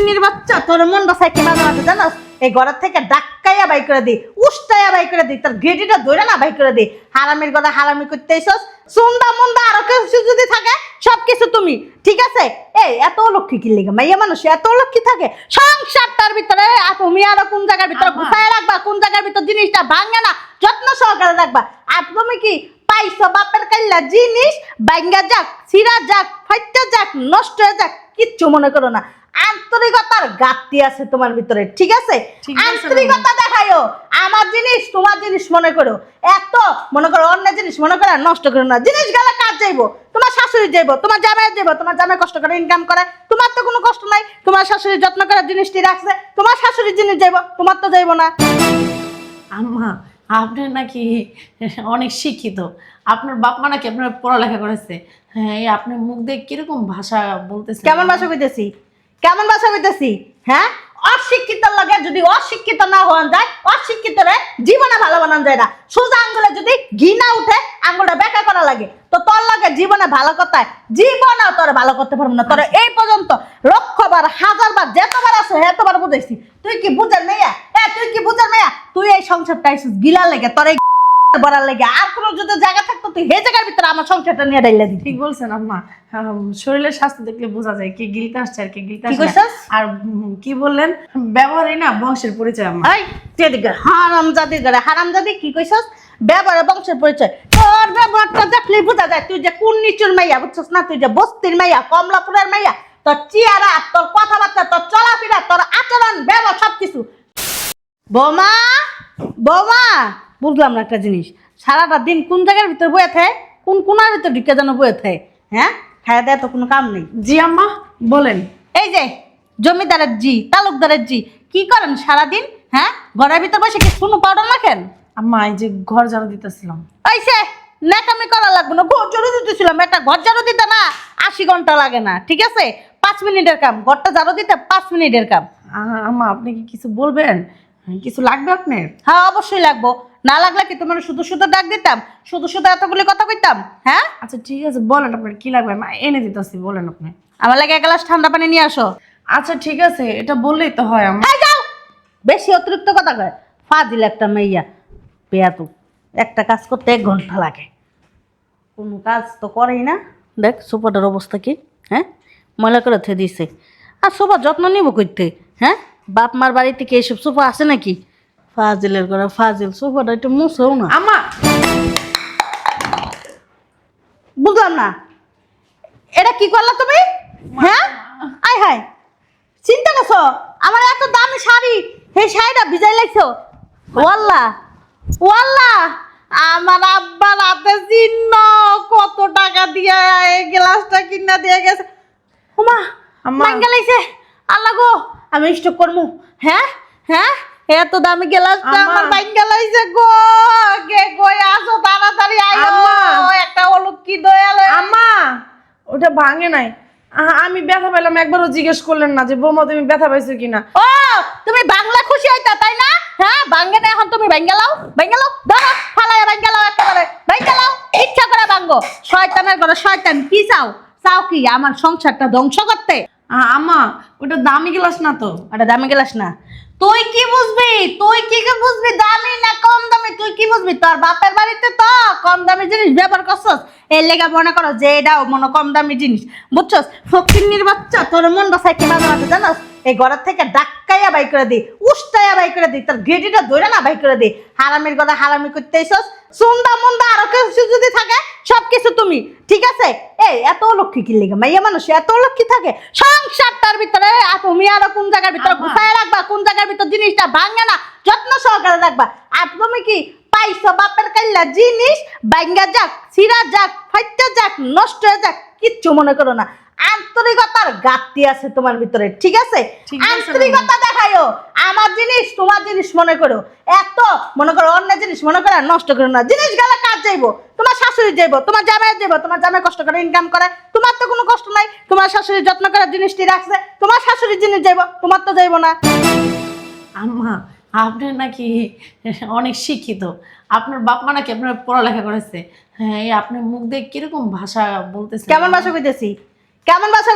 ফকিন্নির বাচ্চা তোর মন বাসায় কি মাঝে মাঝে জানাস এই ঘরের থেকে ডাক্কাইয়া বাই করে দিই উষ্টাইয়া বাই করে দিই তোর গেটিটা ধরে না বাই করে দিই হারামির কথা হারামি করতে এসোস সুন্দা মুন্দা আরো কিছু যদি থাকে সবকিছু তুমি ঠিক আছে এই এত লক্ষ্মী কি লেগে মাইয়া মানুষ এত লক্ষ্মী থাকে সংসারটার ভিতরে তুমি আরো কোন জায়গার ভিতরে গুছায় রাখবা কোন জায়গার ভিতরে জিনিসটা ভাঙে না যত্ন সহকারে রাখবা আর তুমি কি পাইছো বাপের কাইল্লা জিনিস ভাঙ্গা যাক ছিঁড়া যাক ফাইটা যাক নষ্ট হয়ে যাক কিচ্ছু মনে করো না আন্তরিকতার ঘাটতি আছে তোমার ভিতরে ঠিক আছে আন্তরিকতা দেখাইও আমার জিনিস তোমার জিনিস মনে করো এত মনে করো অন্য জিনিস মনে করে নষ্ট করো না জিনিস গেলে কাজ যাইবো তোমার শাশুড়ি যাইবো তোমার জামাই যাইবো তোমার জামাই কষ্ট করে ইনকাম করে তোমার তো কোনো কষ্ট নাই তোমার শাশুড়ি যত্ন করে জিনিসটি রাখছে তোমার শাশুড়ির জিনিস যাইবো তোমার তো যাইবো না। আম্মা আপনি নাকি অনেক শিক্ষিত, আপনার বাপ মা নাকি আপনার পড়ালেখা করেছে। হ্যাঁ, এই আপনার মুখ দিয়ে কিরকম ভাষা বলতেছে? কেমন ভাষা কইতেছি কেমন ভাষা কইতেছি? হ্যাঁ, অশিক্ষিত লাগে যদি অশিক্ষিত না হওয়া যায় অশিক্ষিতরে জীবনে ভালো বানানো যায় না। সোজা আঙ্গুলে যদি ঘি না উঠে আঙ্গুলটা বেঁকা করা লাগে তো তোর লাগে জীবনে ভালো কথায় জীবনে তোর ভালো করতে পারবো না। তোর এই পর্যন্ত লক্ষবার হাজারবার যতবার আসো এতবার বুঝাইছি তুই কি বুঝার মেয়া তুই কি বুঝার মেয়া তুই এই সংসারটা আইছিস গিলার লেগে তোর এই বড়ার লেগে আর কোনো যদি জায়গা থাকতো তুই হে জায়গার ভিতরে আমার সংসারটা নিয়ে ডাইলা দিবি। ঠিক বলছেন আম্মা, শরীরের স্বাস্থ্য দেখলে বোঝা যায় কে গিলতে আসছে আর কে গিলতে আসছে না। আর কি বললেন ব্যবহারই না বংশের পরিচয় আম্মা। এই তুই এদিকে হারামজাদি করে হারামজাদি কি কইছস ব্যবহারে বংশের পরিচয় তোর ব্যবহারটা দেখলে বোঝা যায় তুই যে কোন নিচুর মাইয়া বুঝছস না তুই যে বস্তির মাইয়া কমলাপুরের মাইয়া তোর চেহারা তোর কথাবার্তা তোর চলাফেরা তোর আচরণ ব্যবহার সবকিছু। বৌমা বৌমা বুঝলাম না একটা জিনিস সারাটা দিন কোন জায়গার ভিতর বয়ে থাকে কোন কোনার ভিতর ঢুকে যেন বয়ে থাকে হ্যাঁ খাওয়া দেয় তো কোনো কাম নেই। জি আম্মা বলেন। এই যে জমিদারের জি তালুকদারের জি কি করেন সারাদিন হ্যাঁ ঘরের ভিতর বসে কি কোনো পাউডার মাখেন? আম্মা এই যে ঘর ঝাড়ু দিতেছিলাম। আইসে নাকামি করা লাগবে না ঘর ঝাড়ু দিতেছিলাম একটা ঘর ঝাড়ু দিতে না 80 ঘন্টা লাগে না ঠিক আছে 5 মিনিটের কাম ঘরটা ঝাড়ু দিতে 5 মিনিটের কাম। আম্মা আপনি কি কিছু বলবেন? কিছু লাগবে আপনার? হ্যাঁ অবশ্যই লাগবো না লাগলে কি তোমার শুধু শুধু ডাক দিতাম শুধু শুধু এতগুলি কথা কইতাম? হ্যাঁ আচ্ছা ঠিক আছে বলেন আপনার কি লাগবে, আমি এনে দিতেছি বলেন আপনি। আমার লাগে 1 গ্লাস ঠান্ডা পানি নিয়ে আসো। আচ্ছা ঠিক আছে এটা বললেই তো হয় আম্মা। এই যাও বেশি অতিরিক্ত কথা কয় ফাজিল একটা মেইয়া পেয়াতু একটা কাজ করতে 1 ঘন্টা লাগে কোনো কাজ তো করেই না। দেখ সোফাটার অবস্থা কি হ্যাঁ ময়লা করে থে দিছে আর সোফা যত্ন নিব করতে হ্যাঁ বাপ মার বাড়ি থেকে এইসব সোফা আসে নাকি ফাজিলের করে ফাজিল সোফাটা একটু মুছেও না। আম্মা বুঝলাম না এটা কি করলা তুমি হ্যাঁ আয় হায় চিন্তা করছো আমার এত দামি শাড়ি এই শাড়িটা ভিজাই লাগছো ওয়াল্লাহ ওয়াল্লাহ আমার আব্বার হাতে চিহ্ন কত টাকা দিয়ে এই গ্লাসটা কিনা দিয়ে গেছে ওমা আম্মা। মাঙ্গা লাইছে আল্লাহ গো আমি স্টক করমু হ্যাঁ হ্যাঁ এত দামি গ্লাসটা আম্মা। আমার মাঙ্গা লাইছে গো কে কই আসো তাড়াতাড়ি আইও আম্মা। একটা অলক্ষী দয়াল আম্মা ওটা ভাঙে নাই। আমি ব্যথা পেলাম একবারও জিজ্ঞেস করলেন না যে বৌমা তুমি ব্যথা পাইছো কিনা। ও তুমি বাংলা খুশি হইতা তাই না হ্যাঁ ভাঙ্গে না এখন তুমি ভাঙ্গালাও ধরো ফালায়া ভাঙ্গালাও একেবারে ভাঙ্গালাও ইচ্ছা করে ভাঙ্গো শয়তানের ঘরে শয়তান কি চাও চাও কি আমার সংসারটা ধ্বংস করতে? আম্মা ওটা দামি গ্লাস না তো। আরে দামি গেলাস না তুই কি বুঝবি দামি না কম দামি তুই কি বুঝবি তোর বাপের বাড়িতে তো কম দামি জিনিস ব্যবহার করছস এর লেগা মনে করো যে এটাও মনে কম দামি জিনিস বুঝছস ফকিন্নির বাচ্চা তোর মন বাসায় কি মাঝে মাঝে জানাস এই ঘরের থেকে ডাক্কাইয়া বাই করে দিই উষ্টাইয়া বাই করে দিই তোর গেটিটা ধরে না বাই করে দিই হারামির কথা হারামি করতে এসোস সুন্দা মুন্দা আরো কিছু যদি থাকে সবকিছু তুমি ঠিক আছে এই এত লক্ষ্মী কি লেগে মাইয়া মানুষ এত লক্ষ্মী থাকে সংসারটার ভিতরে তুমি আরো কোন জায়গার ভিতরে গুছায় রাখবা কোন জায়গার ভিতর জিনিসটা ভাঙে না যত্ন সহকারে রাখবা আর তুমি কি পাইছো বাপের কাইল্লা জিনিস ভাঙ্গা যাক ছিঁড়া যাক ফাইটা যাক নষ্ট হয়ে যাক কিচ্ছু মনে করো না আন্তরিকতার ঘাটতি আছে তোমার ভিতরে ঠিক আছে আন্তরিকতা দেখাইও আমার জিনিস তোমার জিনিস মনে করো এত মনে করো অন্য জিনিস মনে করে নষ্ট করো না জিনিস গেলে কাজ যাইবো তোমার শাশুড়ি যাইবো তোমার জামাই যাইবো তোমার জামাই কষ্ট করে ইনকাম করে তোমার তো কোনো কষ্ট নাই তোমার শাশুড়ি যত্ন করে জিনিসটি রাখছে তোমার শাশুড়ির জিনিস যাইবো তোমার তো যাইবো না। আম্মা আপনি নাকি অনেক শিক্ষিত, আপনার বাপ মা নাকি আপনার পড়ালেখা করেছে। হ্যাঁ, এই আপনার মুখ দিয়ে কিরকম ভাষা বলতেছে? কেমন ভাষা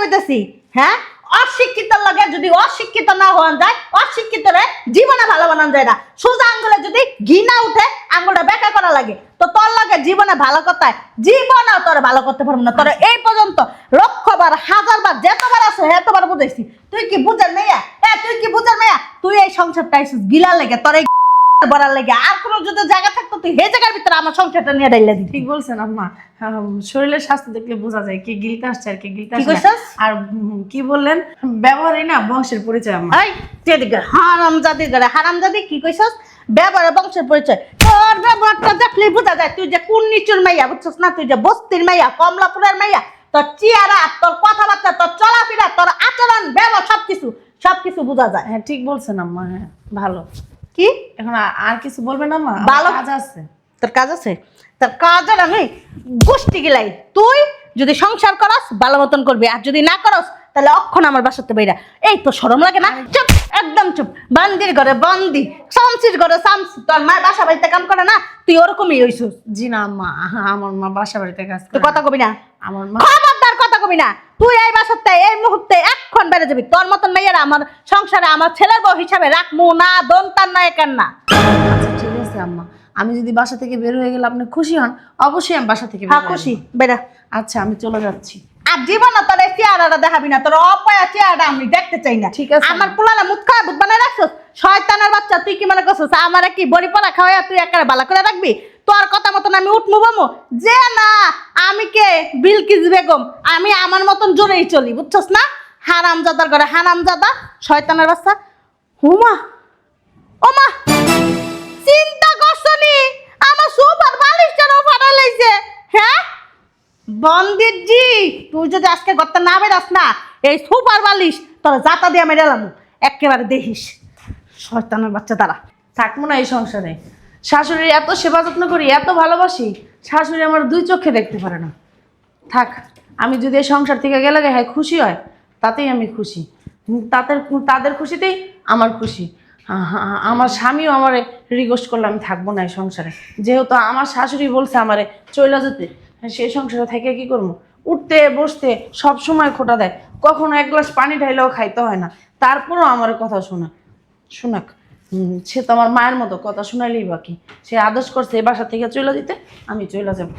কইতেছি হ্যাঁ অশিক্ষিত লাগে যদি অশিক্ষিত না হওয়া যায়, অশিক্ষিতরে জীবনে ভালো বানানো যায় না। সোজা আঙ্গুলে যদি ঘি না উঠে আঙ্গুলটা বেঁকা করা লাগে, তো তোর লাগে জীবনে ভালো কথায় জীবনে তোর ভালো করতে পারবো না। তোর এই পর্যন্ত লক্ষবার হাজারবার যেতবার আছে এতবার বুঝাইছি, তুই কি বুঝার মেয়া? তুই কি বুঝার মেয়া? তুই এই সংসারটা আইছিস গিলার লেগে, তোর এই বড়ার লেগে। আর কোনো যদি জায়গা থাকতো তুই সেই জায়গার ভিতরে আমার সংসারটা নিয়ে ডাইলা দিবি। ঠিক বলছেন আম্মা। শরীরের স্বাস্থ্য দেখলে বোঝা যায় কে গিলতে আসছে আর কে গিলতে কি আসছে না। কইছস? আর কি বললেন, ব্যবহারই না বংশের পরিচয় আম্মা। এই যেদিকে হারামজাদি করে হারামজাদি কি কইছস? ব্যবহার বংশের পরিচয়। তোর ব্যবহারটা দেখলেই বোঝা যায় তুই যে কোন নিচুর মাইয়া, বুঝছস না? তুই যে বস্তির মাইয়া, কমলাপুরের মাইয়া। তোর চেহারা, তোর কথাবার্তা, তোর চলাফেরা, তোর আচরণ, ব্যবহার সবকিছু বোঝা যায়। হ্যাঁ ঠিক বলছেন আম্মা। হ্যাঁ ভালো। কি এখন আর কিছু বলবেন আম্মা? আমার ভালো কাজ আছে। তোর কাজ আছে? তোর কাজ আর আমি গোষ্ঠী গিলাই। তুই যদি সংসার করস ভালো মতন করবি, আর যদি না করস তাহলে অক্ষণ আমার বাসাতে বাইরা। এই তো শরম লাগে না? চুপ, একদম চুপ। বান্দির ঘরে বন্দি, শামসির ঘরে শামসি। তোর মা বাসা বাড়িতে কাম করে না, তুই ওরকমই হইছিস। জি না আম্মা, আমার মা বাসা বাড়িতে কাজ তুই করে। কথা কবি না, আমার মা খবরদার কথা কবি না। তুই এই বাসাতে এই মুহূর্তে এক্ষণ বেড়ে যাবি। তোর মতন মেয়েরা আমার সংসারে আমার ছেলের বউ হিসাবে রাখমু না, দন্তার না একার না। আচ্ছা ঠিক আছে আম্মা, আমি যদি বাসা থেকে বের হয়ে গেলে আপনি খুশি হন? অবশ্যই আমি বাসা থেকে বের হ্যাঁ হয়ে খুশি, যাবো। বেড়া। আচ্ছা আমি চলে যাচ্ছি। আর জীবনে তোর এই চেহারাটা দেখাবি না, তোর অপয়া চেহারাটা আমি দেখতে চাই না। ঠিক আছে। আমার পোলালা মুখ খারাপ বানায় রাখছস, শয়তানের বাচ্চা। তুই কি মনে করছস আমারে কি বড়ি পড়া খাওয়াইয়া তুই একেবারে ভালো করে রাখবি? তোর কথা মতন আমি উঠমু বামু যে না? আমি কে? বিলকিস বেগম। আমি আমার মতন জোরেই চলি, বুঝছস না? হারামজাদার ঘরে হারামজাদা, শয়তানের বাচ্চা। হুমা, ওমা, চিন্তা করছনি আমার সুপার বালিশটারও ফাটা লাইছে। হ্যাঁ বন্দির জি, তুই যদি আজকে করতে না বেরাস না, এই সুপার বালিশ তোর জাতা দিয়ে মেরে এলাম একেবারে দেখিস। শয়তানের বাচ্চা তারা। থাকবো না এই সংসারে। শাশুড়ির এত সেবা যত্ন করি, এত ভালোবাসি, শাশুড়ি আমার দুই চোখে দেখতে পারে না। থাক, আমি যদি এই সংসার থেকে গেলে হ্যাঁ খুশি হয়, তাতেই আমি খুশি। তাদের খুশিতেই আমার খুশি। আমার স্বামীও আমার রিকোয়েস্ট করলে আমি থাকবো না এই সংসারে। যেহেতু আমার শাশুড়ি বলছে আমারে চলে যেতে, সেই সংসারে থেকে কি করবো? উঠতে বসতে সব সময় খোটা দেয়, কখনো এক গ্লাস পানি ঢাইলেও খাইতে হয় না, তারপরও আমার কথা শোনাক। সে তো আমার মায়ের মতো, কথা শোনাইলেই বাকি। সে আদেশ করছে এই বাসা থেকে চলে যেতে, আমি চলে যাব।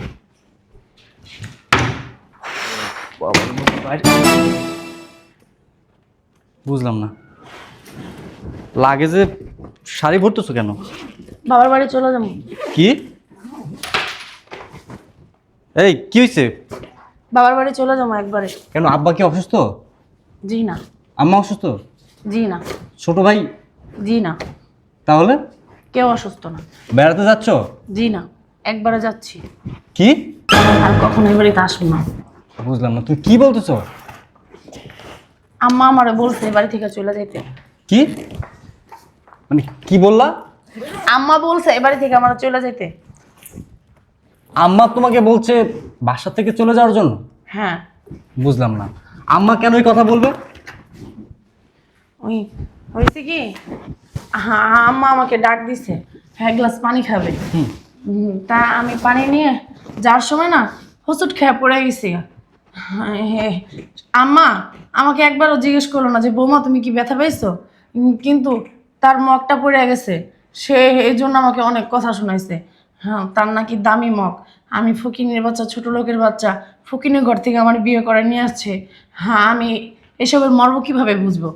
বুঝলাম না, লাগে যে শাড়ি ভরতেছো কেন? বাবার বাড়ি চলে যাবো। কি? এই কি হয়েছে? বাবার বাড়ি চলে যাবো একবারে। কেন, আব্বা কি অসুস্থ? জি না। আম্মা অসুস্থ? জি না। ছোট ভাই? জি না। তাহলে কেউ অসুস্থ না। বেড়াতে যাচ্ছ? জি না, একবারে যাচ্ছি, কি? আর কখনো এই বাড়িতে আসবো না। বুঝলাম না, তুমি কি বলতেছো? আম্মা আমারে বলছে এই বাড়ি থেকে চলে যেতে। কি মানে কি বললা? আম্মা বলছে এই বাড়ি থেকে আমার চলে যেতে। আম্মা তোমাকে বলছে বাসা থেকে চলে যাওয়ার জন্য? হ্যাঁ। বুঝলাম না, আম্মা কেন এই কথা বলবে? ওই হয়েছে কি, হ্যাঁ আম্মা আমাকে ডাক দিছে, এক গ্লাস পানি খাবে। তা আমি পানি নিয়ে যাওয়ার সময় না হোঁচট খেয়ে পড়ে গেছি। আম্মা আমাকে একবারও জিজ্ঞেস করলো না যে বৌমা তুমি কি ব্যথা পাইছো, কিন্তু তার মগটা পড়ে গেছে, সে এই জন্য আমাকে অনেক কথা শোনাইছে। হ্যাঁ তার নাকি দামি মগ, আমি ফকিনের বাচ্চা, ছোট লোকের বাচ্চা, ফকিনের ঘর থেকে আমার বিয়ে করে নিয়ে আসছে। হ্যাঁ আমি এসবের মর্ম কীভাবে বুঝবো?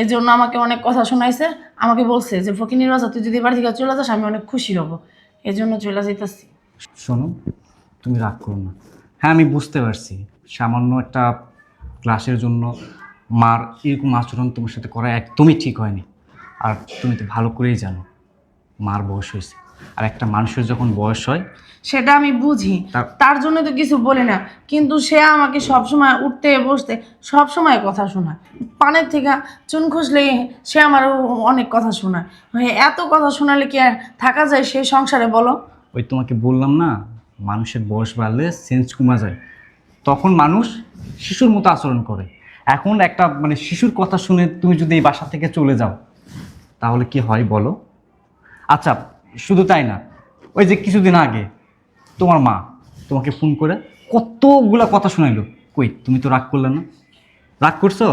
এই জন্য আমাকে অনেক কথা শোনাইছে, আমাকে বলছে যে ফকিনের বাচ্চা তুই যদি বাড়ি থেকে চলে যাস আমি অনেক খুশি হব, এই জন্য চলে যেতেছি। শোনো, তুমি রাগ করো না। হ্যাঁ আমি বুঝতে পারছি, সামান্য একটা ক্লাসের জন্য মার এরকম আচরণ তোমার সাথে করা একদমই ঠিক হয়নি। আর তুমি তো ভালো করেই জানো মার বয়স হয়েছে, আর একটা মানুষের যখন বয়স হয় সেটা আমি বুঝি, তার জন্য তো কিছু বলি না, কিন্তু সে আমাকে সবসময় উঠতে বসতে সবসময় কথা শোনায়। পানের থেকে চুন খসলে সে আমার অনেক কথা শোনায়। এত কথা শোনালে কি আর থাকা যায় সেই সংসারে বলো? ওই তোমাকে বললাম না, মানুষের বয়স বাড়লে সেন্স কমা যায়, তখন মানুষ শিশুর মতো আচরণ করে। এখন একটা মানে শিশুর কথা শুনে তুমি যদি এই বাসা থেকে চলে যাও তাহলে কি হয় বলো? আচ্ছা শুধু তাই না, ওই যে কিছুদিন আগে তোমার মা তোমাকে ফোন করে কতগুলা কথা শোনাইলো, কই তুমি তো রাগ করলে না? রাগ করছো?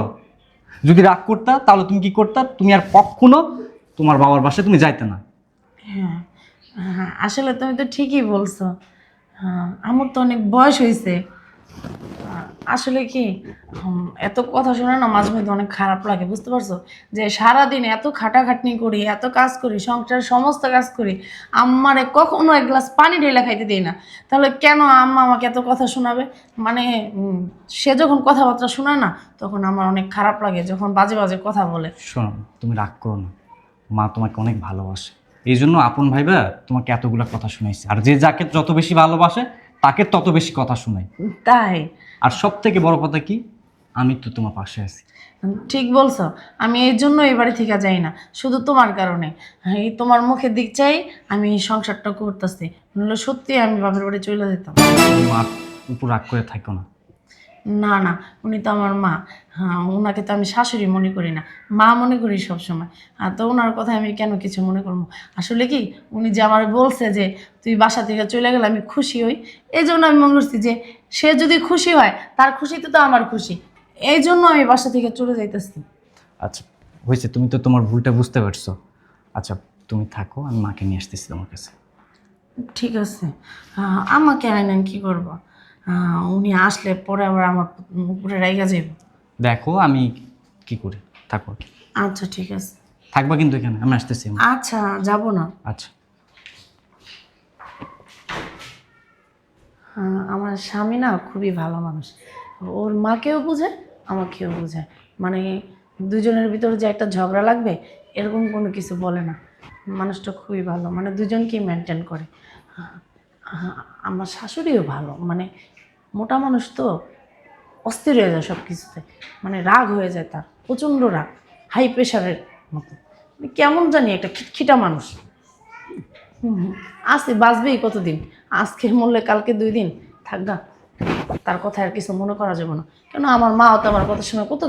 যদি রাগ করতা তাহলে তুমি কি করতা, তুমি আর কখনো তোমার বাবার বাসায় তুমি যাইতে না। হ্যাঁ, হ্যাঁ, আসলে তুমি তো ঠিকই বলছো। হ্যাঁ, আমার তো অনেক বয়স হয়েছে। আসলে কি এত কথা শোনা না মাঝে মধ্যে অনেক খারাপ লাগে, বুঝতে পারছো? যে সারাদিন এত খাটাখাটনি করি, এত কাজ করি, সংসারের সমস্ত কাজ করি, আম্মারে কখনো এক গ্লাস পানি ঢেলে খাইতে দিই না। তাহলে কেন আম্মা আমাকে এত কথা শোনাবে? মানে সে যখন কথাবার্তা শোনায় না, তখন আমার অনেক খারাপ লাগে, যখন বাজে বাজে কথা বলে। শোনো, তুমি রাগ করো না, মা তোমাকে অনেক ভালোবাসে, এই জন্য আপন ভাইবা তোমাকে এতগুলা কথা শুনাইছে। আর যে যাকে যত বেশি ভালোবাসে তাকে তত বেশি কথা শোনায়। তাই? আর সব থেকে বড় কথা কি, আমি তো তোমার পাশে আছি। ঠিক বলছো। আমি এই জন্য এই বাড়ি থেকে যাই না, শুধু তোমার কারণে। এই তোমার মুখের দিক চাই আমি এই সংসারটা করতেছি, নইলে সত্যি আমি বাপের বাড়ি চলে যেতাম। মার উপর রাগ করে থাকো না। না না, উনি তো আমার মা। হ্যাঁ, ওনাকে তো আমি শাশুড়ি মনে করি না, মা মনে করি সবসময়। আর তো ওনার কথা আমি কেন কিছু মনে করবো? আসলে কি, উনি যে আমার বলছে যে তুই বাসা থেকে চলে গেলে আমি খুশি হই, এই জন্য আমি মনে করছি যে সে যদি খুশি হয় তার খুশিতে তো আমার খুশি, এই জন্য আমি বাসা থেকে চলে যাইতেছি। আচ্ছা হয়েছে, তুমি তো তোমার ভুলটা বুঝতে পারছো। আচ্ছা তুমি থাকো, আমি মাকে নিয়ে আসতেছি তোমার কাছে। ঠিক আছে। আমাকে আইনেন কি করবো? উনি আসলে পরে আবার আমার উপরে রাইগা যাইব। দেখো আমি কি করি, থাকো। আচ্ছা ঠিক আছে। থাকবা কিন্তু এখানে, আমি আসতেছি। আচ্ছা, যাব না। আচ্ছা। আমার স্বামী না খুবই ভালো মানুষ, ওর মাকেও বোঝে আমাকেও বোঝে। মানে দুজনের ভিতরে যে একটা ঝগড়া লাগবে এরকম কোনো কিছু বলে না। মানুষটা খুবই ভালো, মানে দুজনকেই মেনটেন করে। আমার শাশুড়িও ভালো, মানে মোটা মানুষ তো অস্থির হয়ে যায় সব কিছুতে, মানে রাগ হয়ে যায় তার, প্রচণ্ড রাগ, হাই প্রেশারের মতো। মানে কেমন জানি একটা খিটখিটা মানুষ। আছে বাঁচবেই কতদিন, আজকে মরলে কালকে 2 দিন থাকবা, তার কথা আর কিছু মনে করা যাবে না। কেন আমার মাও তো আমার কথার সময় কত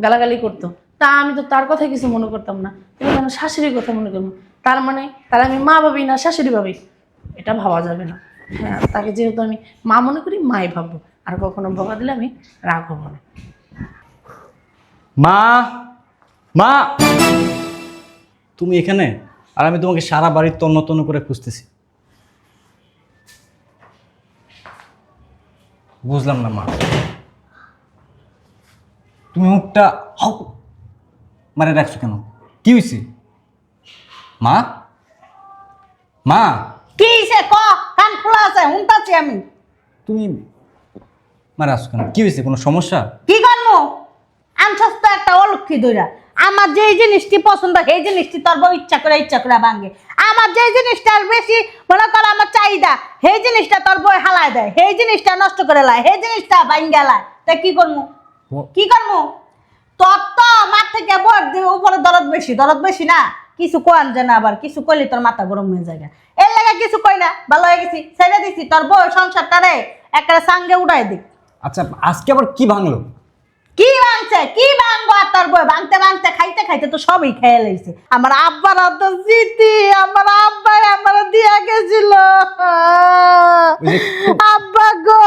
গালাগালি করতো, তা আমি তো তার কথা কিছু মনে করতাম না, কিন্তু আমার শাশুড়ির কথা মনে করবো? তার মানে তার আমি মা ভাবি না শাশুড়ি ভাবি? এটা ভাবা যাবে না। হ্যাঁ, তাকে যেহেতু আমি মা মনে করি, মাই ভাববো, আর কখনো বকা দিলে আমি রাগ হবো না। মা, মা তুমি এখানে? আর আমি তোমাকে সারা বাড়ির তন্ন তন্ন করে খুঁজতেছি। বুঝলাম না মা, তুমি মুখটা মানে রাখছো কেন? কি হয়েছে মা? মা কি সে ক, কান খোলা আছে, শুনতাছি আমি। তুমি মানে আসছো কেন? কি হয়েছে, কোনো সমস্যা? কি করবো? আনছস তো একটা অলক্ষী দইরা। আমার যেই জিনিসটি পছন্দ সেই জিনিসটি তোর বউ ইচ্ছা করে ভাঙে। আমার যেই জিনিসটার বেশি মনে কর আমার চাহিদা, সেই জিনিসটা তোর বউ হালায় দেয়, সেই জিনিসটা নষ্ট করে লাই, সেই জিনিসটা ভাঙ্গে লাই। তা কি করবো? কি করবো? তোর তো মাঠ থেকে বর দিয়ে উপরে দরদ বেশি না, কিছু কোয়ান জানা, আবার কিছু কইলে তোর মাথা গরম হয়ে যায়। এর লাগে কিছু কই না, ভালো হয়ে গেছি, ছেড়ে দিছি। তোর বউ সংসারটারে একটা সাঙ্গে উড়াই দিক। আচ্ছা আজকে আবার কি ভাঙলো? কি ভাঙছে? কি ভাঙবো? আর তোর বই ভাঙতে ভাঙতে খাইতে খাইতে তো সবই খেয়ে লাইছে। আমার আব্বার তো স্মৃতি, আমার আব্বাই আমার দিয়া গেছিল। আব্বা গো,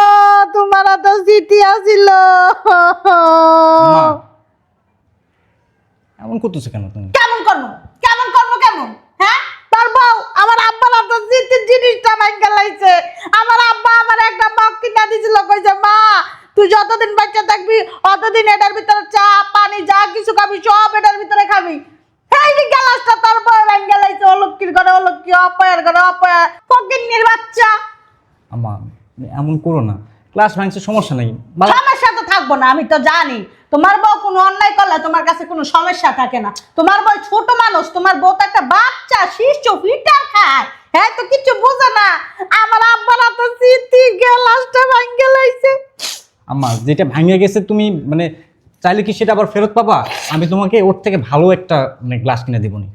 তোমার তো স্মৃতি আছিল। মা, এমন করতেছো কেন তুমি? কেমন করবো? কেমন করবো? কেমন? হ্যাঁ, তোর বউ আমার আব্বার তো স্মৃতির জিনিসটা ভাঙতে লাইছে। আমার আব্বা আমার একটা মগ কিনা দিছিল, কইছে মা তুই যতদিন বাচ্চা থাকবি অতদিন এটার ভিতরে চা পানি যা কিছু খাবি সব এটার ভিতরে খাবি। এই যে গ্লাসটা তোর বউ ভাঙতে লাইছে। অলক্ষীর ঘরে অলক্ষী, অপয়ার ঘরে অপয়া, ফকিন্নির বাচ্চা। আমা এমন করো না, ক্লাস ভাঙছে সমস্যা নেই। সমস্যা তো থাকবো না, আমি তো জানি তোমার বউ কোনো অন্যায় করলে তোমার কাছে কোনো সমস্যা থাকে না। তোমার বউ ছোট মানুষ, তোমার বউ তো একটা বাচ্চা, শিশু, ফিটার খায়, হ্যাঁ তো কিছু বুঝে না। আমার আব্বার তো স্মৃতি গ্লাসটা ভাঙতে লাইছে। আম্মা যেটা ভাঙে গেছে তুমি মানে চাইলে কি সেটা আবার ফেরত পাবা? আমি তোমাকে ওর থেকে ভালো একটা মানে গ্লাস কিনে দেবো নি।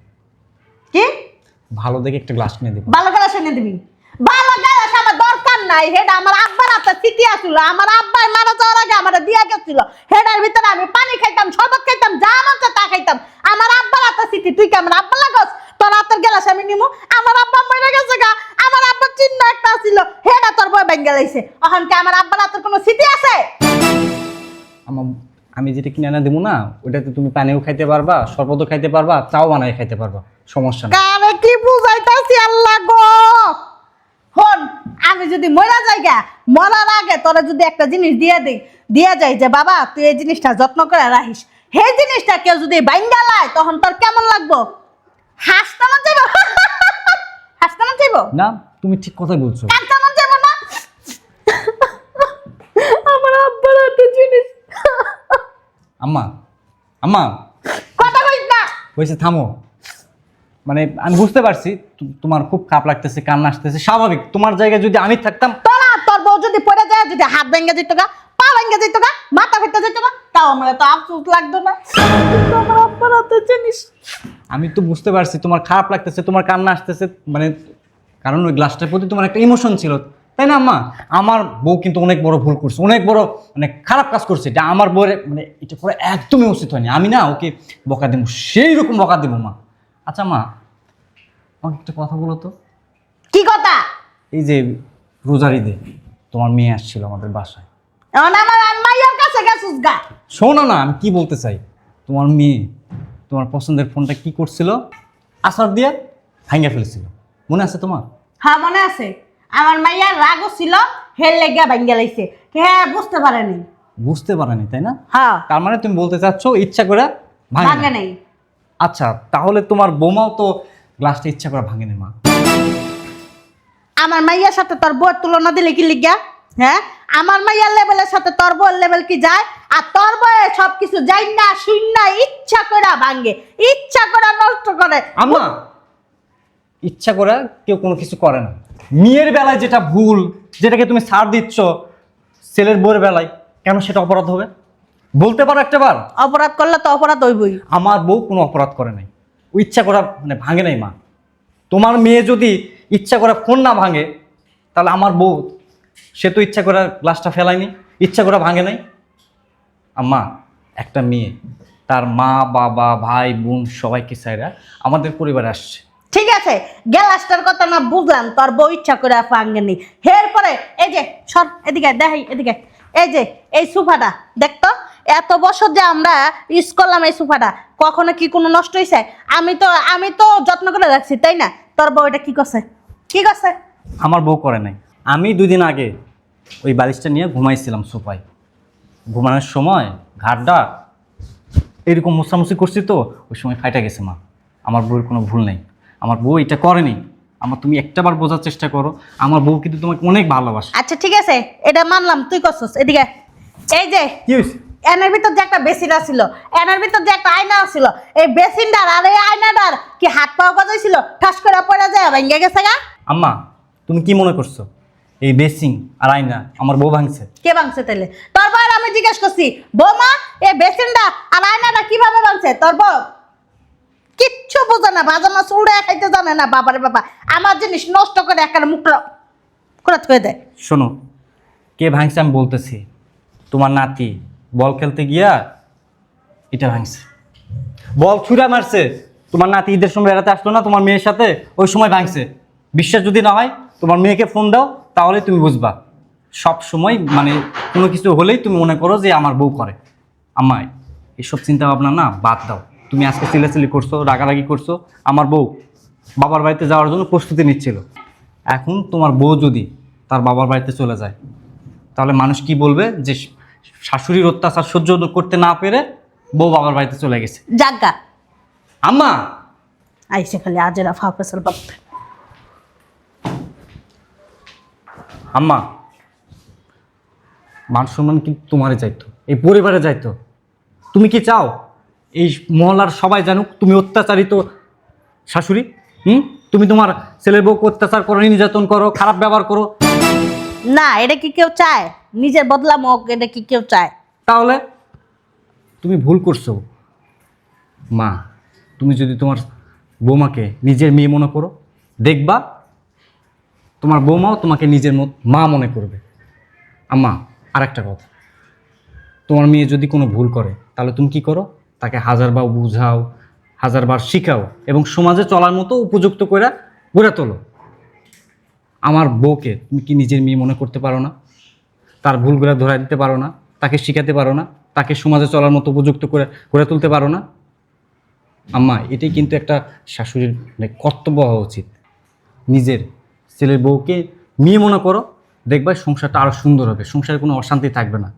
কি ভালো দেখে একটা গ্লাস কিনে দেবো। ভালো গ্লাস এনে দিবি? ভালো গ্লাস আমার দরকার নাই, হেডা আমার আব্বার আপনার স্মৃতি আসছিল। আমার আব্বাই মারা যাওয়ার আগে আমার দিয়া গেছিল, হেডার ভিতরে আমি পানি খাইতাম, শরবত খাইতাম, যা মন চায় তা খাইতাম। আমার আব্বার আপনার স্মৃতি, তুই কি আমার আব্বা লাগস? তোর হাতের গ্লাস আমি নিমু? আমার আব্বা মরে গেছে গা, আমার আব্বার চিহ্ন একটা ছিল, হেডা তোর বই ভাঙে লাইছে। এখন কি আমার আব্বার হাতের কোনো স্মৃতি আছে? আমার আমি যেটা কিনে এনে দেবো না, ওটাতে তুমি পানিও খাইতে পারবা, শরবতও খাইতে পারবা, চাও বানাই খাইতে পারবা, সমস্যা নেই। কারে কি বুঝাইতাছি আল্লাহ গো। হন, আমি যদি মরা যাইগা, মরার আগে তোরা যদি একটা জিনিস দিয়ে যাই যে বাবা তুই এই জিনিসটা যত্ন করে রাখিস, সেই জিনিসটা কেউ যদি বাইঙ্গা লায় তখন তোর কেমন লাগবো? হাসতে মন চাইব? হাসতে মন চাইব? না, তুমি ঠিক কথাই বলছো। কাঁদতে মন চাইব না? আমার আব্বার একটা জিনিস। আম্মা, আম্মা, কথা কইস না। হয়েছে, থামো। মানে আমি বুঝতে পারছি তোমার খুব খারাপ লাগতেছে, কান্না আসতেছে, স্বাভাবিক। তোমার জায়গায় যদি আমি থাকতাম, তোর বউ যদি পড়ে যায়, যদি হাত ভেঙে যেত গা, পা ভেঙে যেত গা, মাথা ফেটে যেত গা, তাও আমার তো আফসোস লাগতো না। কিন্তু আমার আব্বার একটা জিনিস। আমি তো বুঝতে পারছি তোমার খারাপ লাগতেছে, তোমার কান্না আসতেছে, মানে কারণ ওই গ্লাসটার প্রতি তোমার একটা ইমোশন ছিল, তাই না আম্মা? আমার বউ কিন্তু অনেক বড় ভুল করছে, অনেক বড় মানে খারাপ কাজ করছে। এটা আমার বউয়ের মানে এটা করে একদমই উচিত হয়নি। আমি না ওকে বকা দেবো, সেই রকম বকা দেবো মা। আচ্ছা মা, আমাকে একটা কথা বলো তো। কি কথা? এই যে রোজার ঈদে তোমার মেয়ে আসছিল আমাদের বাসায়, এখন আমার মাইয়ার কাছে গেছিস গা। শোনো না আমি কি বলতে চাই। তোমার মেয়ে তোমার পছন্দের ফোনটা কি করছিল, আসার দিয়ে ভাঙ্গা ফেলেছিল, মনে আছে তোমার? হ্যাঁ মনে আছে। আমার মাইয়ার রাগও ছিল, হেল লেগা ভাঙ্গা লাইছে। হ্যাঁ বুঝতে পারেনি। বুঝতে পারেনি, তাই না? হ্যাঁ তার মানে তুমি বলতে চাচ্ছ ইচ্ছা করে ভাঙ্গে ভাঙে নেই। আচ্ছা, তাহলে তোমার বৌমাও তো গ্লাসটা ইচ্ছা করে ভাঙে না মা। আমার মাইয়ার সাথে তোর বউয়ের তুলনা দিলে কি লিগা? হ্যাঁ, আমার মাইয়ার লেভেলের সাথে তোর বউয়ের লেভেল কি যায়? আর তোর বউয়ে সবকিছু যাই না শূন্য ইচ্ছা করে ভাঙ্গে, ইচ্ছা করে নষ্ট করে। আম্মা, ইচ্ছা করে কেউ কোনো কিছু করে না। মেয়ের বেলায় যেটা ভুল, যেটাকে তুমি ছাড় দিচ্ছ, ছেলের বউয়ের বেলায় কেন সেটা অপরাধ হবে? বলতে পারো একটাবার? অপরাধ করলে তো অপরাধ হইবই। আমার বউ কোনো অপরাধ করে নাই, ও ইচ্ছা করা মানে ভাঙে নাই মা। তোমার মেয়ে যদি ইচ্ছা করে ফোন না ভাঙে, তাহলে আমার বউ সে তো ইচ্ছা করে গ্লাসটা ফেলায়নি, ইচ্ছা করে ভাঙে নাই। আম্মা, একটা মেয়ে তার মা বাবা ভাই বোন সবাইকে চাইরা আমাদের পরিবারে আসছে। ঠিক আছে, গ্যালাসটার কথা না বুঝলাম, তোর বউ ইচ্ছা করে ভাঙ্গেনি। এরপরে এই যে সর এদিকে, দেখাই এদিকে। এই যে এই সোফাটা দেখতো, এত বছর যে আমরা ইউজ করলাম এই সোফাটা, কখনো কি কোনো নষ্ট হয়েছে? আমি তো যত্ন করে রাখছি, তাই না? তোর বউ এটা কি করছে? কি করছে? আমার বউ করে নাই। আমি 2 দিন আগে ওই বালিশটা নিয়ে ঘুমাইছিলাম সোফায়, ঘুমানোর সময় ঘাটটা এরকম মোছামুছি করছি, তো ওই সময় ফাইটা গেছে মা। আমার বউয়ের কোনো ভুল নেই, আমার বউ এটা করেনি। আমার তুমি একটাবার বোঝার চেষ্টা করো, আমার বউ কিন্তু তোমাকে অনেক ভালোবাসে। আচ্ছা ঠিক আছে, এটা মানলাম তুই করছিস। এদিকে এই যে কি হয়েছে? এনার ভিতর যে একটা বেসিনটা ছিল, এনার ভিতর যে একটা আয়না ছিল, এই বেসিনটার আর এই আয়নাটার কি হাত পাও বাজাইছিল? ঠাস করে পড়ে যায় ভেঙে গেছে গা। আম্মা, তুমি কি মনে করছো এই বেসিং আর আয়না আমার বউ ভাঙছে? কে ভাঙছে তাইলে? তোর বউয়ের আমি জিজ্ঞেস করছি, বৌমা এই বেসিনটা আর আয়নাটা কিভাবে ভাঙছে? তোর বউ কিচ্ছু বোঝে না, ভাজানো চুলটা খাইতে জানে না। বাবারে বাবা, আমার জিনিস নষ্ট করে একটা মুখটা করে থুয়ে দেয়। শোনো, কে ভাঙছে আমি বলতেছি। তোমার নাতি বল খেলতে গিয়া এটা ভাঙছে, বল ছুঁড়া মারছে। তোমার নাতি ঈদের সময় বেড়াতে আসলো না তোমার মেয়ের সাথে, ওই সময় ভাঙছে। বিশ্বাস যদি না হয় তোমার মেয়েকে ফোন দাও, তাহলে তুমি বুঝবা। সব সময় মানে কোনো কিছু হলেই তুমি মনে করো যে আমার বউ করে। আমায় এসব চিন্তা ভাবনা না বাদ দাও। তুমি আজকে চিল্লাচিল্লি করছো, রাগারাগি করছো। আমার বউ বাবার বাড়িতে যাওয়ার জন্য প্রস্তুতি নিচ্ছিল। এখন তোমার বউ যদি তার বাবার বাড়িতে চলে যায়, তাহলে মানুষ কি বলবে? যে শাশুড়ির অত্যাচার সহ্য করতে না পেরে বউ বাবার বাড়িতে চলে গেছে। জাগা আম্মা, আইসে খালি আজেরা ফাফেসল বাপ। আম্মা, মান সম্মান কিন্তু তোমারে যাইতো, এই পরিবারে যাইতো। তুমি কি চাও এই মহল্লার সবাই জানুক তুমি অত্যাচারিত শাশুড়ি? তুমি তোমার ছেলের বউকে অত্যাচার করো, নির্যাতন করো, খারাপ ব্যবহার করো? না, এটা কি কেউ চায়? নিজের বদলা মুখ এটা কি কেউ চায়? তাহলে তুমি ভুল করছো মা। তুমি যদি তোমার বৌমাকে নিজের মেয়ে মনে করো, দেখবা তোমার বৌমাও তোমাকে নিজের মা মনে করবে। আম্মা, আর একটা কথা, তোমার মেয়ে যদি কোনো ভুল করে, তাহলে তুমি কি করো? তাকে 1000বার বুঝাও, 1000বার শিখাও, এবং সমাজে চলার মতো উপযুক্ত করে গড়ে তোলো। আমার বউকে তুমি কি নিজের মেয়ে মনে করতে পারো না? তার ভুলগুলো ধরা দিতে পারো না? তাকে শিখাতে পারো না? তাকে সমাজে চলার মতো উপযুক্ত করে গড়ে তুলতে পারো না? আম্মা, এটাই কিন্তু একটা শাশুড়ির মানে কর্তব্য হওয়া উচিত। নিজের ছেলের বউকে মেয়ে মনে করো, দেখবা সংসারটা আরও সুন্দর হবে, সংসারে কোনো অশান্তি থাকবে না।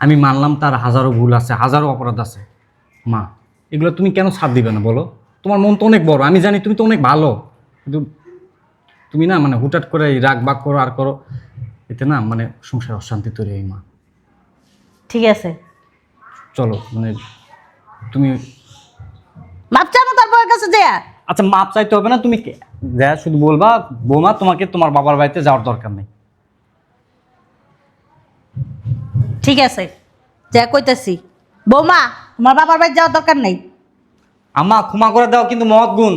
আমি মানলাম তার হাজারো ভুল আছে, হাজারো অপরাধ আছে। মা, এগুলো তুমি কেন ছাড় দিবে না বলো? তোমার মন তো অনেক বড়, আমি জানি তুমি তো অনেক ভালো, কিন্তু তুমি না মানে হুটহাট করে এই রাগ বাগ করো আর করো, এতে না মানে সংসারে অশান্তি তৈরি হয়। মা, ঠিক আছে, চলো মানে তুমি, মাপ চানো তার বউয়ের কাছে যে। আচ্ছা মাপ চাইতে হবে না, তুমি যা শুধু বলবা বৌমা তোমাকে তোমার বাবার বাড়িতে যাওয়ার দরকার নেই। ঠিক আছে, যা কইতাছি। বৌমা, তোমার বাবার বাড়ি যাওয়ার দরকার নেই। আম্মা ক্ষমা করে দাও, কিন্তু মহৎ গুণ।